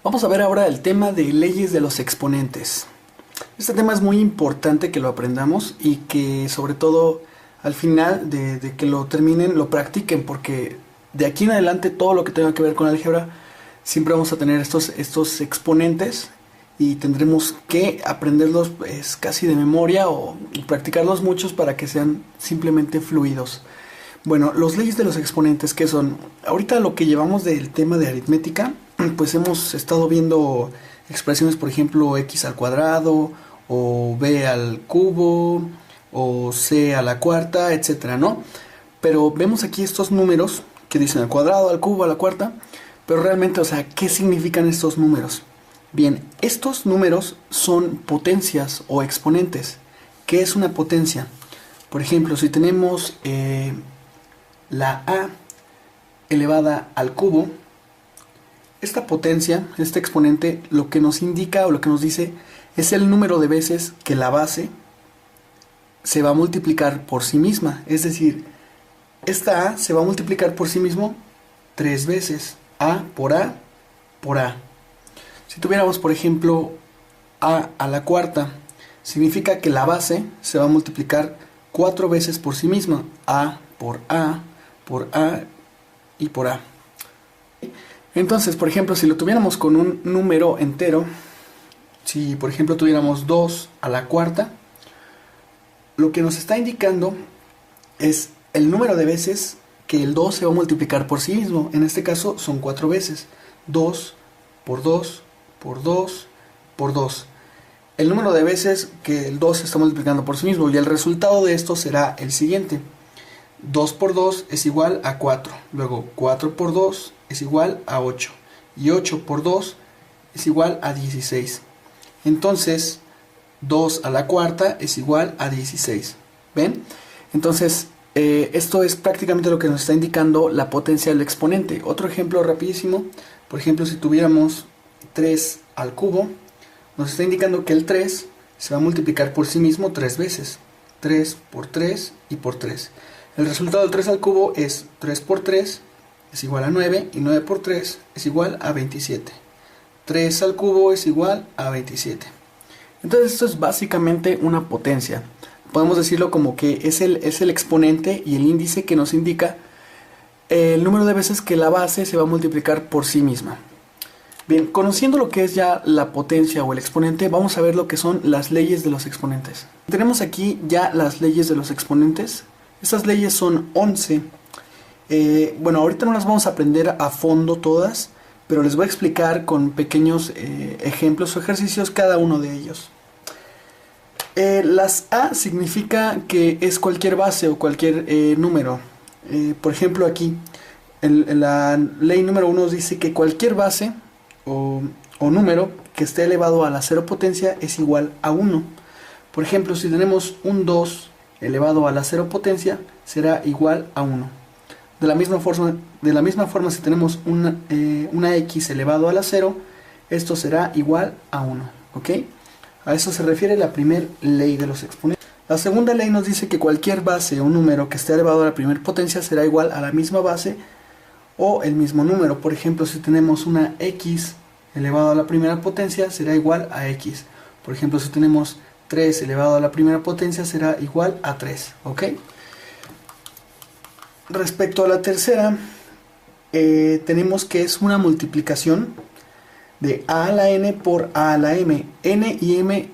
Vamos a ver ahora el tema de leyes de los exponentes. Este tema es muy importante que lo aprendamos y que sobre todo al final de que lo terminen lo practiquen, porque de aquí en adelante todo lo que tenga que ver con álgebra siempre vamos a tener estos exponentes y tendremos que aprenderlos pues, casi de memoria o practicarlos muchos para que sean simplemente fluidos. Bueno, los leyes de los exponentes, ¿qué son? Ahorita lo que llevamos del tema de aritmética, pues hemos estado viendo expresiones, por ejemplo, x al cuadrado, o b al cubo, o c a la cuarta, etcétera, ¿no? Pero vemos aquí estos números que dicen al cuadrado, al cubo, a la cuarta, pero realmente, o sea, ¿qué significan estos números? Bien, estos números son potencias o exponentes. ¿Qué es una potencia? Por ejemplo, si tenemos la a elevada al cubo, esta potencia, este exponente, lo que nos indica o lo que nos dice es el número de veces que la base se va a multiplicar por sí misma. Es decir, esta a se va a multiplicar por sí mismo 3 veces. A por A por A. Si tuviéramos, por ejemplo, a la cuarta, significa que la base se va a multiplicar 4 veces por sí misma. A por A por A y por A. Entonces, por ejemplo, si lo tuviéramos con un número entero, si por ejemplo tuviéramos 2 a la cuarta, lo que nos está indicando es el número de veces que el 2 se va a multiplicar por sí mismo. En este caso son 4 veces. 2 por 2 por 2 por 2. El número de veces que el 2 se está multiplicando por sí mismo, y el resultado de esto será el siguiente. 2 por 2 es igual a 4. Luego 4 por 2 es igual a 8. Y 8 por 2 es igual a 16. Entonces 2 a la cuarta es igual a 16. ¿Ven? Entonces esto es prácticamente lo que nos está indicando la potencia del exponente. Otro ejemplo rapidísimo. Por ejemplo, si tuviéramos 3 al cubo, nos está indicando que el 3 se va a multiplicar por sí mismo 3 veces. 3 por 3 y por 3. El resultado del 3 al cubo es 3 por 3 es igual a 9 y 9 por 3 es igual a 27. 3 al cubo es igual a 27. Entonces esto es básicamente una potencia. Podemos decirlo como que es el exponente y el índice que nos indica el número de veces que la base se va a multiplicar por sí misma. Bien, conociendo lo que es ya la potencia o el exponente, vamos a ver lo que son las leyes de los exponentes. Tenemos aquí ya las leyes de los exponentes. Estas leyes son 11. Bueno, ahorita no las vamos a aprender a fondo todas, pero les voy a explicar con pequeños ejemplos o ejercicios cada uno de ellos. Las A significa que es cualquier base o cualquier número. Por ejemplo, aquí en la ley número 1 dice que cualquier base o número que esté elevado a la cero potencia es igual a 1. Por ejemplo, si tenemos un 2 elevado a la cero potencia, será igual a 1. De la misma forma, si tenemos una x elevado a la 0, esto será igual a 1. ¿Ok? A eso se refiere la primera ley de los exponentes. La segunda ley nos dice que cualquier base o número que esté elevado a la primera potencia será igual a la misma base o el mismo número. Por ejemplo, si tenemos una x elevado a la primera potencia, será igual a x. Por ejemplo, si tenemos 3 elevado a la primera potencia, será igual a 3. ¿Ok? Respecto a la tercera, tenemos que es una multiplicación de a a la n por a a la m. N y m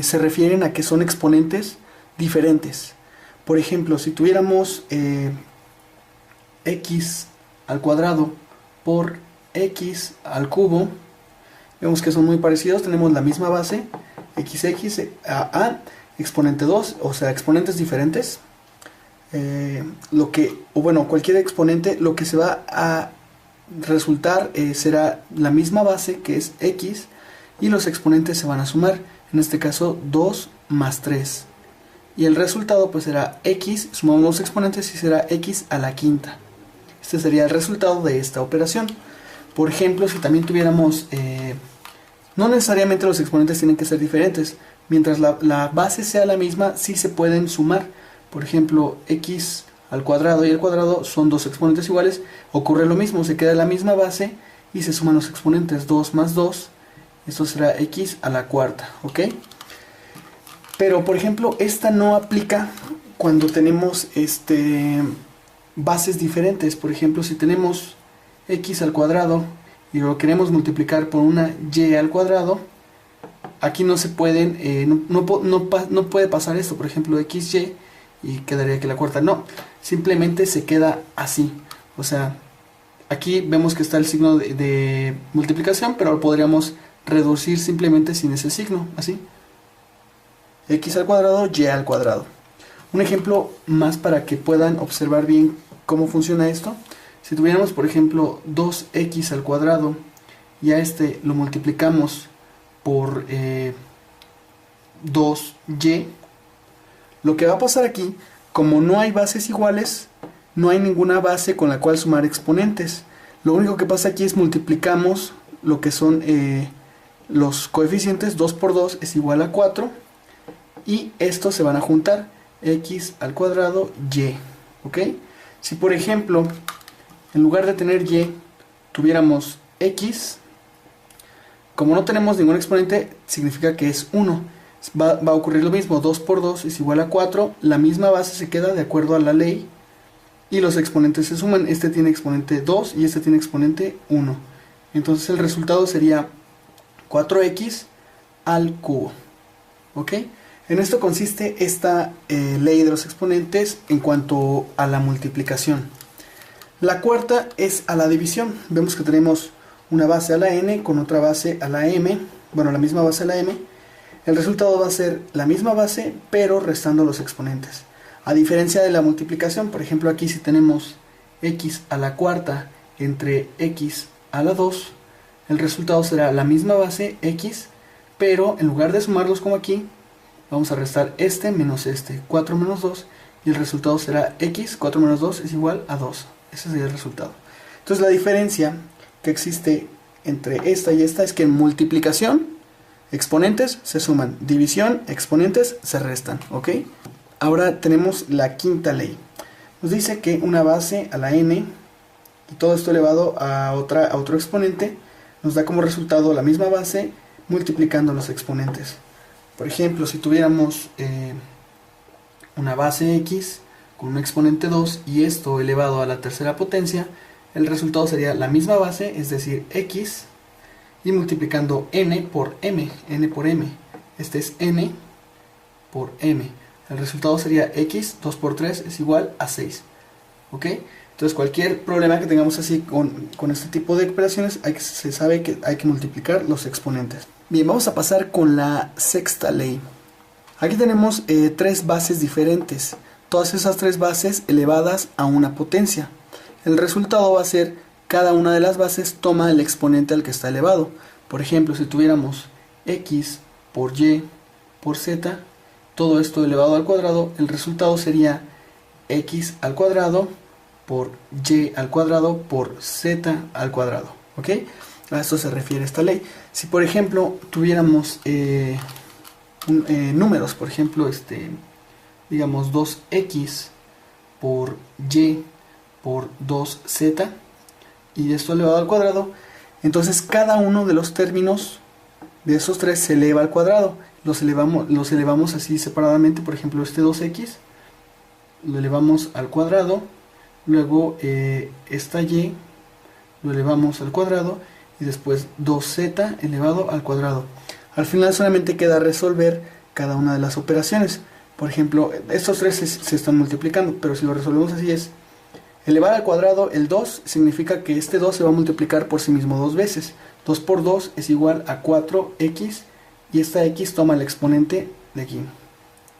se refieren a que son exponentes diferentes. Por ejemplo, si tuviéramos x al cuadrado por x al cubo, vemos que son muy parecidos, tenemos la misma base, xx a exponente 2, o sea, exponentes diferentes. Cualquier exponente, lo que se va a resultar será la misma base, que es x, y los exponentes se van a sumar, en este caso 2 más 3, y el resultado pues será x, sumamos los exponentes y será x a la quinta. Este sería el resultado de esta operación. Por ejemplo, si también tuviéramos no necesariamente los exponentes tienen que ser diferentes, mientras la base sea la misma, sí se pueden sumar. Por ejemplo, x al cuadrado y el cuadrado son dos exponentes iguales, ocurre lo mismo, se queda la misma base y se suman los exponentes. 2 más 2, esto será x a la cuarta, ¿ok? Pero por ejemplo, esta no aplica cuando tenemos bases diferentes. Por ejemplo, si tenemos x al cuadrado y lo queremos multiplicar por una y al cuadrado, aquí no se pueden, no puede pasar esto, por ejemplo, xy, y quedaría aquí la cuarta. No, simplemente se queda así. O sea, aquí vemos que está el signo de multiplicación, pero lo podríamos reducir simplemente sin ese signo, así. X al cuadrado, y al cuadrado. Un ejemplo más para que puedan observar bien cómo funciona esto. Si tuviéramos, por ejemplo, 2x al cuadrado y a este lo multiplicamos por 2y, lo que va a pasar aquí, como no hay bases iguales, no hay ninguna base con la cual sumar exponentes. Lo único que pasa aquí es multiplicamos lo que son los coeficientes. 2 por 2 es igual a 4, y estos se van a juntar, x al cuadrado y, ¿ok? Si por ejemplo, en lugar de tener y, tuviéramos x, como no tenemos ningún exponente, significa que es 1. Va a ocurrir lo mismo, 2 por 2 es igual a 4, la misma base se queda de acuerdo a la ley, y los exponentes se suman. Este tiene exponente 2 y este tiene exponente 1. Entonces el resultado sería 4x al cubo, ¿ok? En esto consiste esta ley de los exponentes en cuanto a la multiplicación. La cuarta es a la división. Vemos que tenemos una base a la n con otra base a la m, bueno, la misma base a la m. El resultado va a ser la misma base, pero restando los exponentes. A diferencia de la multiplicación, por ejemplo, aquí si tenemos x a la cuarta entre x a la 2, el resultado será la misma base, x, pero en lugar de sumarlos como aquí, vamos a restar este menos este, 4 menos 2, y el resultado será x, 4 menos 2 es igual a 2. Ese sería el resultado. Entonces la diferencia que existe entre esta y esta es que en multiplicación, exponentes se suman, división, exponentes se restan, ¿ok? Ahora tenemos la quinta ley. Nos dice que una base a la n, y todo esto elevado a otro exponente, nos da como resultado la misma base multiplicando los exponentes. Por ejemplo, si tuviéramos una base x con un exponente 2 y esto elevado a la tercera potencia, el resultado sería la misma base, es decir, x, y multiplicando n por m, este es n por m. El resultado sería x, 2 por 3 es igual a 6, ¿ok? Entonces cualquier problema que tengamos así con este tipo de operaciones, se sabe que hay que multiplicar los exponentes. Bien, vamos a pasar con la sexta ley. Aquí tenemos tres bases diferentes, todas esas tres bases elevadas a una potencia. El resultado va a ser cada una de las bases toma el exponente al que está elevado. Por ejemplo, si tuviéramos x por y por z, todo esto elevado al cuadrado, el resultado sería x al cuadrado por y al cuadrado por z al cuadrado, ¿ok? A esto se refiere esta ley. Si por ejemplo tuviéramos números, por ejemplo, digamos 2x por y por 2z, y esto elevado al cuadrado, entonces cada uno de los términos de esos tres se eleva al cuadrado. Los elevamos así separadamente. Por ejemplo, este 2x lo elevamos al cuadrado, luego esta y lo elevamos al cuadrado, y después 2z elevado al cuadrado. Al final solamente queda resolver cada una de las operaciones. Por ejemplo, estos tres se están multiplicando, pero si lo resolvemos así es elevar al cuadrado el 2, significa que este 2 se va a multiplicar por sí mismo dos veces. 2 por 2 es igual a 4x, y esta x toma el exponente de aquí,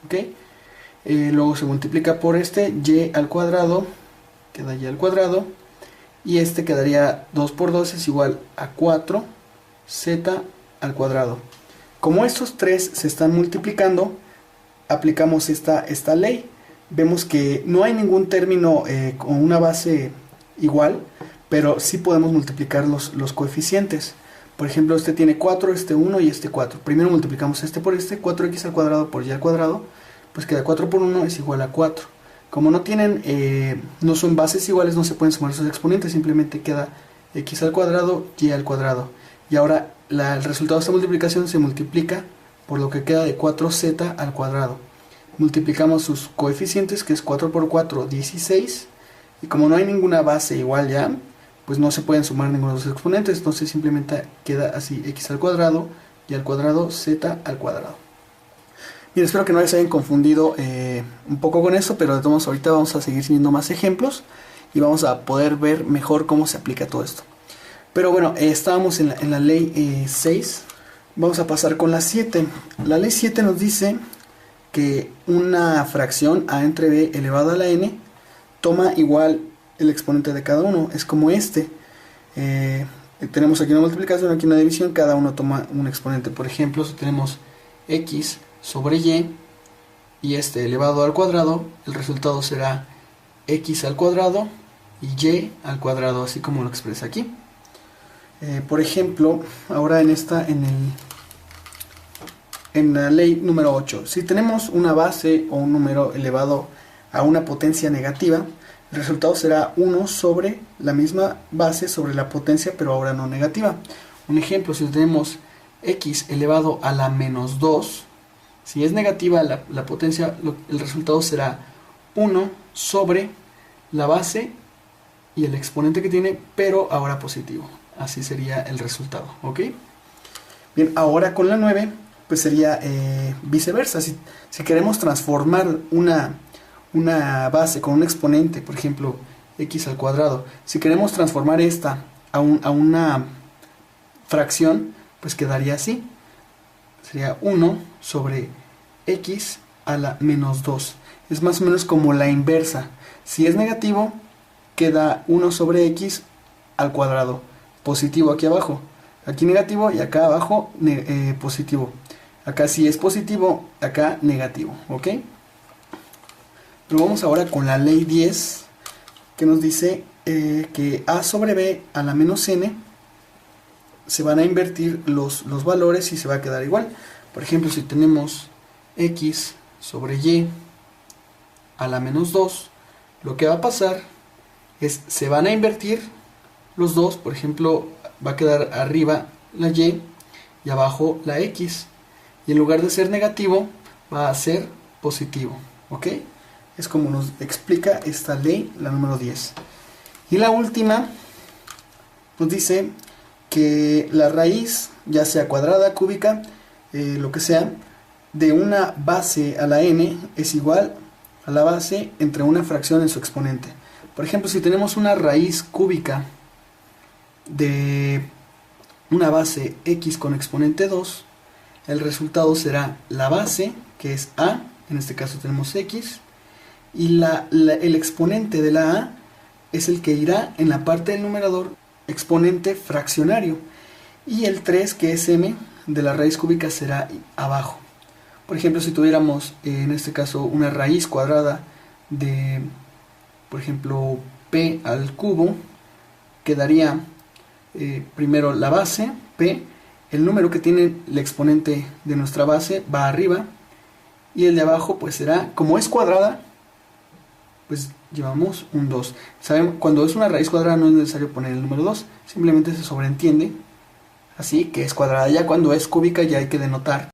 ¿ok? Luego se multiplica por este y al cuadrado, queda y al cuadrado, y este quedaría 2 por 2 es igual a 4z al cuadrado. Como estos tres se están multiplicando, aplicamos esta ley. Vemos que no hay ningún término con una base igual, pero sí podemos multiplicar los coeficientes. Por ejemplo, este tiene 4, este 1 y este 4. Primero multiplicamos este por este, 4x al cuadrado por y al cuadrado, pues queda 4 por 1 es igual a 4. Como no son bases iguales, no se pueden sumar sus exponentes, simplemente queda x al cuadrado, y al cuadrado. Y ahora el resultado de esta multiplicación se multiplica por lo que queda de 4z al cuadrado. Multiplicamos sus coeficientes, que es 4 por 4, 16. Y como no hay ninguna base igual ya, pues no se pueden sumar ninguno de los exponentes. Entonces simplemente queda así: x al cuadrado, y al cuadrado, z al cuadrado. Bien, espero que no les hayan confundido un poco con esto, pero de todos modos ahorita vamos a seguir viendo más ejemplos y vamos a poder ver mejor cómo se aplica todo esto. Pero bueno, estábamos en la ley 6, vamos a pasar con la 7. La ley 7 nos dice que una fracción a entre b elevado a la n toma igual el exponente de cada uno. Es como este. Tenemos aquí una multiplicación, aquí una división, cada uno toma un exponente. Por ejemplo, si tenemos x sobre y este elevado al cuadrado, el resultado será x al cuadrado y al cuadrado, así como lo expresa aquí. Por ejemplo, ahora en la ley número 8, si tenemos una base o un número elevado a una potencia negativa, el resultado será 1 sobre la misma base sobre la potencia, pero ahora no negativa. Un ejemplo, si tenemos x elevado a la menos 2, si es negativa la potencia, el resultado será 1 sobre la base y el exponente que tiene, pero ahora positivo. Así sería el resultado, ¿ok? Bien, ahora con la 9, pues sería viceversa. Si queremos transformar una base con un exponente, por ejemplo, x al cuadrado, si queremos transformar esta a una fracción, pues quedaría así. Sería 1 sobre x a la menos 2. Es más o menos como la inversa. Si es negativo, queda 1 sobre x al cuadrado. Positivo aquí abajo. Aquí negativo y acá abajo positivo. Acá sí es positivo, acá negativo. ¿Ok? Pero vamos ahora con la ley 10, que nos dice que a sobre b a la menos n se van a invertir los valores y se va a quedar igual. Por ejemplo, si tenemos x sobre y a la menos 2, lo que va a pasar es se van a invertir los dos. Por ejemplo, va a quedar arriba la y abajo la x, y en lugar de ser negativo va a ser positivo. ¿Ok? Es como nos explica esta ley, la número 10. Y la última nos dice que la raíz, ya sea cuadrada, cúbica, lo que sea, de una base a la n es igual a la base entre una fracción en su exponente. Por ejemplo, si tenemos una raíz cúbica de una base x con exponente 2, el resultado será la base, que es a, en este caso tenemos x, y el exponente de la a es el que irá en la parte del numerador, exponente fraccionario, y el 3, que es m, de la raíz cúbica será abajo. Por ejemplo, si tuviéramos en este caso una raíz cuadrada de, por ejemplo, p al cubo, quedaría primero la base, p, el número que tiene el exponente de nuestra base va arriba, y el de abajo pues será, como es cuadrada, pues llevamos un 2. ¿Saben? Cuando es una raíz cuadrada no es necesario poner el número 2, simplemente se sobreentiende así que es cuadrada. Ya cuando es cúbica ya hay que denotar